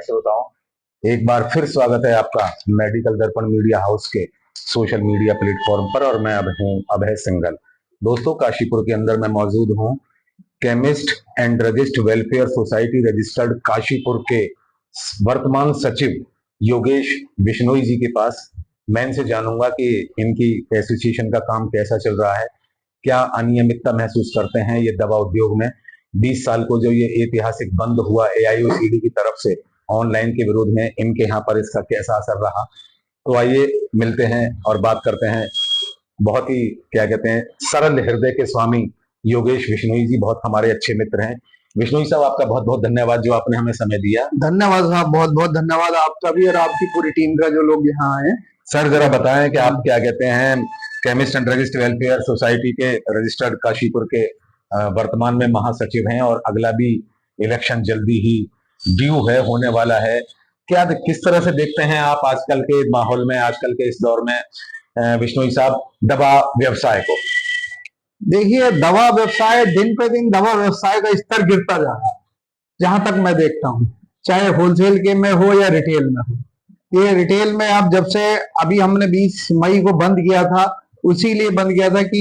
श्रोताओं, एक बार फिर स्वागत है आपका मेडिकल दर्पण मीडिया हाउस के सोशल मीडिया प्लेटफॉर्म पर। और मैं अब हूं अभय सिंघल। दोस्तों, काशीपुर के अंदर मैं मौजूद हूं chemist and druggist welfare society registered Kashipur के वर्तमान सचिव योगेश बिश्नोई जी के पास। मैं इनसे जानूंगा कि इनकी एसोसिएशन का काम कैसा चल रहा है, क्या अनियमितता महसूस करते हैं ये दवा उद्योग में। 20 साल को जो ये ऐतिहासिक बंद हुआ AIOCD की तरफ से ऑनलाइन के विरोध में, इनके यहाँ पर इसका कैसा असर रहा। तो आइए मिलते हैं और बात करते हैं। बहुत ही क्या कहते हैं, सरल हृदय के स्वामी योगेश बिश्नोई जी बहुत हमारे अच्छे मित्र हैं। बिश्नोई साहब, आपका बहुत बहुत धन्यवाद जो आपने हमें समय दिया। धन्यवाद साहब, बहुत बहुत धन्यवाद आपका भी और आपकी पूरी टीम का, जो लोग यहाँ आए। सर, जरा बताएं कि आप क्या कहते हैं chemist and druggist welfare society के रजिस्टर्ड काशीपुर के वर्तमान में महासचिव हैं और अगला भी इलेक्शन जल्दी ही ड्यू है, होने वाला है। क्या किस तरह से देखते हैं आप आजकल के माहौल में, आजकल के इस दौर में बिश्नोई साहब, दवा व्यवसाय को? देखिए, दवा व्यवसाय दिन पे दिन दवा व्यवसाय का स्तर गिरता जा रहा है, जहां तक मैं देखता हूँ, चाहे होलसेल के में हो या रिटेल में हो। ये रिटेल में आप जब से अभी हमने 20 मई को बंद किया था, उसी लिए बंद किया था कि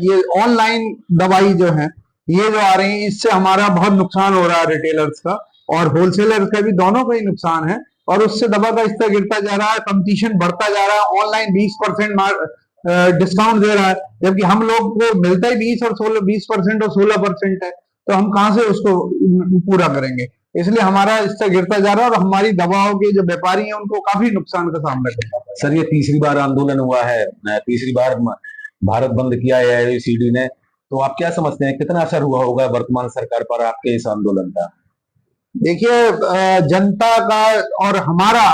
ये ऑनलाइन दवाई जो है ये जो आ रही है, इससे हमारा बहुत नुकसान हो रहा है, रिटेलर्स का और होलसेलर्स का भी, दोनों का ही नुकसान है। और उससे दवा का स्तर गिरता जा रहा है, कंपटीशन बढ़ता जा रहा है। ऑनलाइन 20% डिस्काउंट दे रहा है, जबकि हम लोग को मिलता ही 20% और 16% है। तो हम कहाँ से उसको पूरा करेंगे? इसलिए हमारा स्तर गिरता जा रहा है और हमारी दवाओं के जो व्यापारी हैं उनको काफी नुकसान का सामना करना पड़ा। सर, ये तीसरी बार आंदोलन हुआ है, तीसरी बार भारत बंद किया है AIOCD ने। तो आप क्या समझते हैं, कितना असर हुआ होगा वर्तमान सरकार पर आपके इस आंदोलन का? देखिए, जनता का और हमारा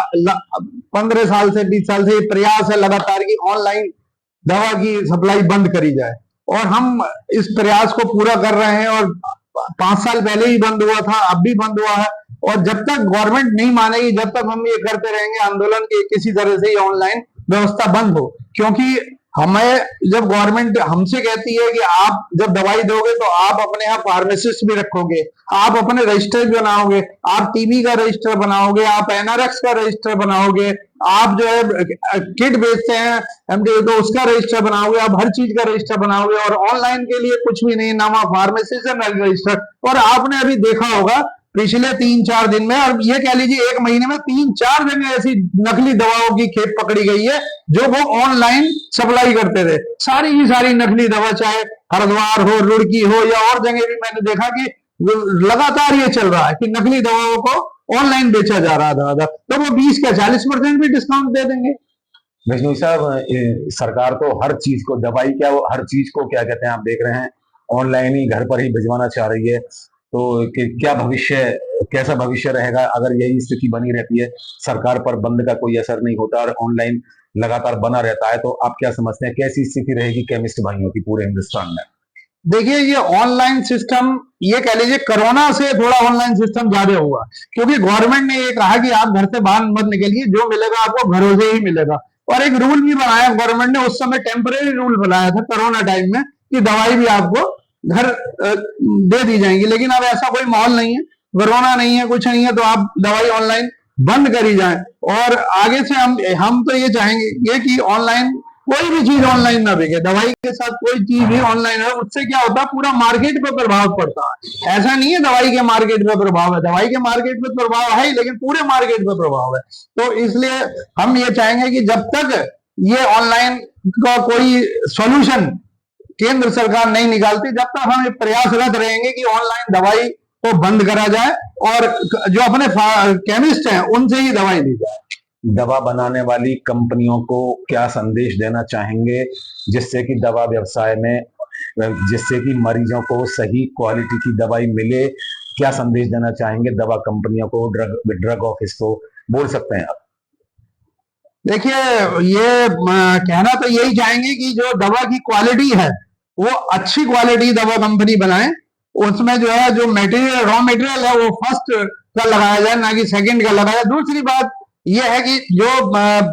15 साल से 20 साल से ये प्रयास है लगातार कि ऑनलाइन दवा की सप्लाई बंद करी जाए, और हम इस प्रयास को पूरा कर रहे हैं। और 5 साल पहले ही बंद हुआ था, अब भी बंद हुआ है। और जब तक गवर्नमेंट नहीं मानेगी, जब तक हम ये करते रहेंगे आंदोलन के, किसी तरह से ये ऑनलाइन व्यवस्था बंद हो। क्योंकि हमें जब गवर्नमेंट हमसे कहती है कि आप जब दवाई दोगे तो आप अपने यहाँ फार्मासिस्ट भी रखोगे, आप अपने रजिस्टर भी बनाओगे, आप TB का रजिस्टर बनाओगे, आप NRX का रजिस्टर बनाओगे, आप जो है किट बेचते हैं MD तो उसका रजिस्टर बनाओगे, आप हर चीज का रजिस्टर बनाओगे। और ऑनलाइन के लिए कुछ भी नहीं, ना फार्मासिस्ट है ना रजिस्टर। और आपने अभी देखा होगा पिछले 3-4 दिन में, और ये कह लीजिए 1 महीने में 3-4 जगह ऐसी नकली दवाओं की खेप पकड़ी गई है जो वो ऑनलाइन सप्लाई करते थे। सारी की सारी नकली दवा, चाहे हरिद्वार हो, रुड़की हो या और जगह भी मैंने देखा कि लगातार ये चल रहा है कि नकली दवाओं को ऑनलाइन बेचा जा रहा था। तो वो 20 का 40% भी डिस्काउंट दे देंगे। बिश्नोई साहब, सरकार तो हर चीज को, दवाई क्या, वो हर चीज को क्या कहते हैं, आप देख रहे हैं ऑनलाइन ही घर पर ही भिजवाना चाह रही है। तो क्या भविष्य, कैसा भविष्य रहेगा अगर यही स्थिति बनी रहती है, सरकार पर बंद का कोई असर नहीं होता और ऑनलाइन लगातार बना रहता है? तो आप क्या समझते हैं, कैसी स्थिति रहेगी केमिस्ट भाइयों की पूरे हिंदुस्तान में? देखिए, ये ऑनलाइन सिस्टम, ये कह लीजिए कोरोना से थोड़ा ऑनलाइन सिस्टम ज्यादा हुआ, क्योंकि गवर्नमेंट ने ये कहा कि आप घर से बाहर मत निकलिए, जो मिलेगा आपको घरों से ही मिलेगा। और एक रूल भी बनाया गवर्नमेंट ने, उस समय टेम्परेरी रूल बनाया था कोरोना टाइम में, कि दवाई भी आपको घर दे दी जाएंगी। लेकिन अब ऐसा कोई माहौल नहीं है, कोरोना नहीं है, कुछ नहीं है, तो आप दवाई ऑनलाइन बंद करी जाए। और आगे से हम तो ये चाहेंगे कि ऑनलाइन कोई भी चीज ऑनलाइन ना बिके, दवाई के साथ कोई चीज भी ऑनलाइन है, उससे क्या होता है, पूरा मार्केट पे प्रभाव पड़ता है। ऐसा नहीं है दवाई के मार्केट पे प्रभाव है, दवाई के मार्केट पे प्रभाव है, लेकिन पूरे मार्केट पे प्रभाव है। तो इसलिए हम ये चाहेंगे कि जब तक ये ऑनलाइन का कोई सोल्यूशन केंद्र सरकार नहीं निकालती, जब तक हम ये प्रयासरत रहेंगे कि ऑनलाइन दवाई को बंद करा जाए और जो अपने केमिस्ट हैं उनसे ही दवाई ली जाए। दवा बनाने वाली कंपनियों को क्या संदेश देना चाहेंगे, जिससे कि दवा व्यवसाय में, जिससे कि मरीजों को सही क्वालिटी की दवाई मिले? क्या संदेश देना चाहेंगे दवा कंपनियों को, ड्रग ऑफिस को? बोल सकते हैं आप। देखिए, ये कहना तो यही चाहेंगे कि जो दवा की क्वालिटी है वो अच्छी क्वालिटी दवा कंपनी बनाए। उसमें जो है, जो मटेरियल, रॉ मटेरियल है, वो फर्स्ट का लगाया जाए, ना कि सेकंड का लगाया जाए। दूसरी बात यह है कि जो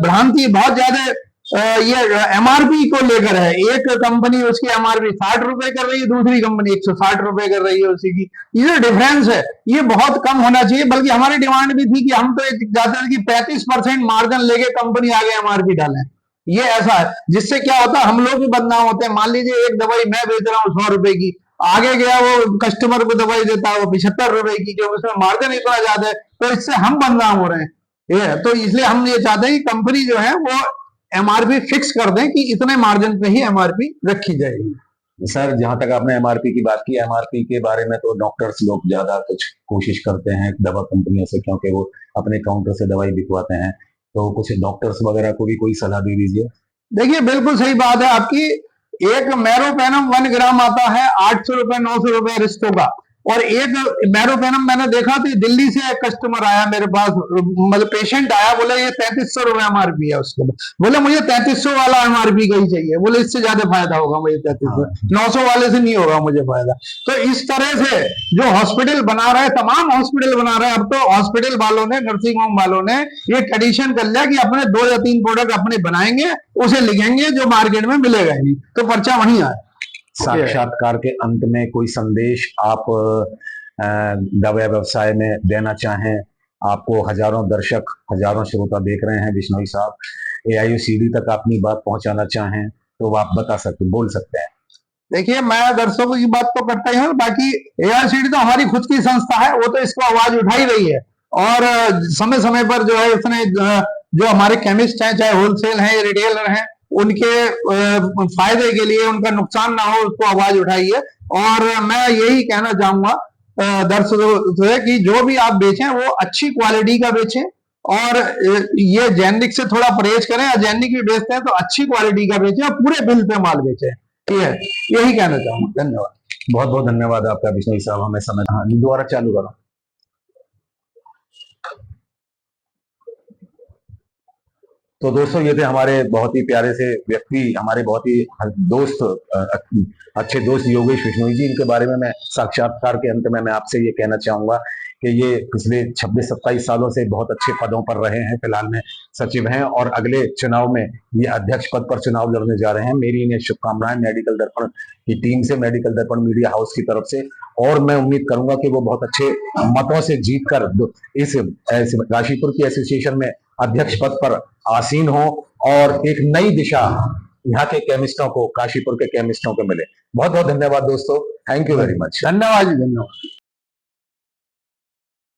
भ्रांति बहुत ज्यादा ये एमआरपी को लेकर है। एक कंपनी उसकी एमआरपी 60 रुपए कर रही है, दूसरी कंपनी 160 रुपए कर रही है उसी की। ये जो डिफरेंस है ये बहुत कम होना चाहिए। बल्कि हमारी डिमांड भी थी कि हम तो चाहते थे कि 35% मार्जिन लेके कंपनी आगे एमआरपी डालें। ये ऐसा है जिससे क्या होता है, हम लोग भी बदनाम होते हैं। मान लीजिए एक दवाई मैं बेच रहा हूँ 100 रुपए की, आगे गया वो कस्टमर को दवाई देता है वो 75 रुपए की, क्योंकि उसमें मार्जिन इतना ज्यादा है, तो इससे हम बदनाम हो रहे हैं। ये तो इसलिए हम ये चाहते हैं कि कंपनी जो है वो एमआरपी फिक्स कर दें कि इतने मार्जिन पे ही एमआरपी रखी जाएगी। सर जहां तक आपने एमआरपी की बात की, एमआरपी के बारे में तो डॉक्टर्स लोग ज्यादा कुछ कोशिश करते हैं दवा कंपनियों से, क्योंकि वो अपने काउंटर से दवाई बिकवाते हैं। तो कुछ डॉक्टर्स वगैरह को भी कोई सलाह दे दीजिए। देखिए बिल्कुल सही बात है आपकी। एक मैरोपेनम 1 ग्राम आता है 800 रुपए 900 रुपए रिस्टो का। और एक मैरोपेनम मैंने देखा तो दिल्ली से एक कस्टमर आया मेरे पास, मतलब पेशेंट आया, बोले ये 3300 रुपए एमआरपी है उसके। बोले मुझे 3300 वाला एमआरपी का ही चाहिए। बोले इससे ज्यादा फायदा होगा मुझे 3300, 900 वाले से नहीं होगा मुझे फायदा। तो इस तरह से जो हॉस्पिटल बना रहे हैं, तमाम हॉस्पिटल बना रहे हैं, अब तो हॉस्पिटल वालों ने, नर्सिंग होम वालों ने ये ट्रेडिशन कर लिया कि अपने 2 या 3 प्रोडक्ट अपने बनाएंगे, उसे लिखेंगे, जो मार्केट में मिलेगा ही नहीं, तो पर्चा वहीं आए। साक्षात्कार के अंत में कोई संदेश आप दवा व्यवसाय में देना चाहें? आपको हजारों दर्शक, हजारों श्रोता देख रहे हैं बिश्नोई साहब, AIOCD तक अपनी बात पहुंचाना चाहें तो आप बता सकते, बोल सकते हैं। देखिए मैं दर्शकों की बात तो करता ही हूँ, बाकी AIOCD तो हमारी खुद की संस्था है, वो तो इसको आवाज उठाई रही है। और समय समय पर जो है उसने जो हमारे केमिस्ट हैं, चाहे होलसेल हैं या रिटेलर हैं, उनके फायदे के लिए, उनका नुकसान ना हो, उसको आवाज उठाई है। और मैं यही कहना चाहूंगा दर्शकों से कि जो भी आप बेचें वो अच्छी क्वालिटी का बेचें, और ये जेनिक से थोड़ा परहेज करें। जेनिक भी बेचते हैं तो अच्छी क्वालिटी का बेचें और पूरे बिल पे माल बेचें। ठीक है, यही कहना चाहूंगा। धन्यवाद, बहुत बहुत धन्यवाद आपका बिश्नोई साहब, हमें समय। हाँ, दोबारा चालू करो। तो दोस्तों ये थे हमारे बहुत ही प्यारे से व्यक्ति, हमारे बहुत ही दोस्त, अच्छे दोस्त योगेश बिश्नोई जी। इनके बारे में मैं साक्षात्कार के अंत में मैं आपसे ये कहना चाहूंगा कि ये पिछले 26-27 सालों से बहुत अच्छे पदों पर रहे हैं। फिलहाल में सचिव हैं और अगले चुनाव में ये अध्यक्ष पद पर चुनाव लड़ने जा रहे हैं। मेरी इन्हें शुभकामनाएं मेडिकल दर्पण की टीम से, मेडिकल दर्पण मीडिया हाउस की तरफ से। और मैं उम्मीद करूंगा कि वो बहुत अच्छे मतों से जीतकर इस गाजीपुर की एसोसिएशन में अध्यक्ष पद पर आसीन हो और एक नई दिशा यहाँ के केमिस्टों को, काशीपुर के केमिस्टों को मिले। बहुत बहुत धन्यवाद दोस्तों, थैंक यू वेरी मच। धन्यवाद जी, धन्यवाद।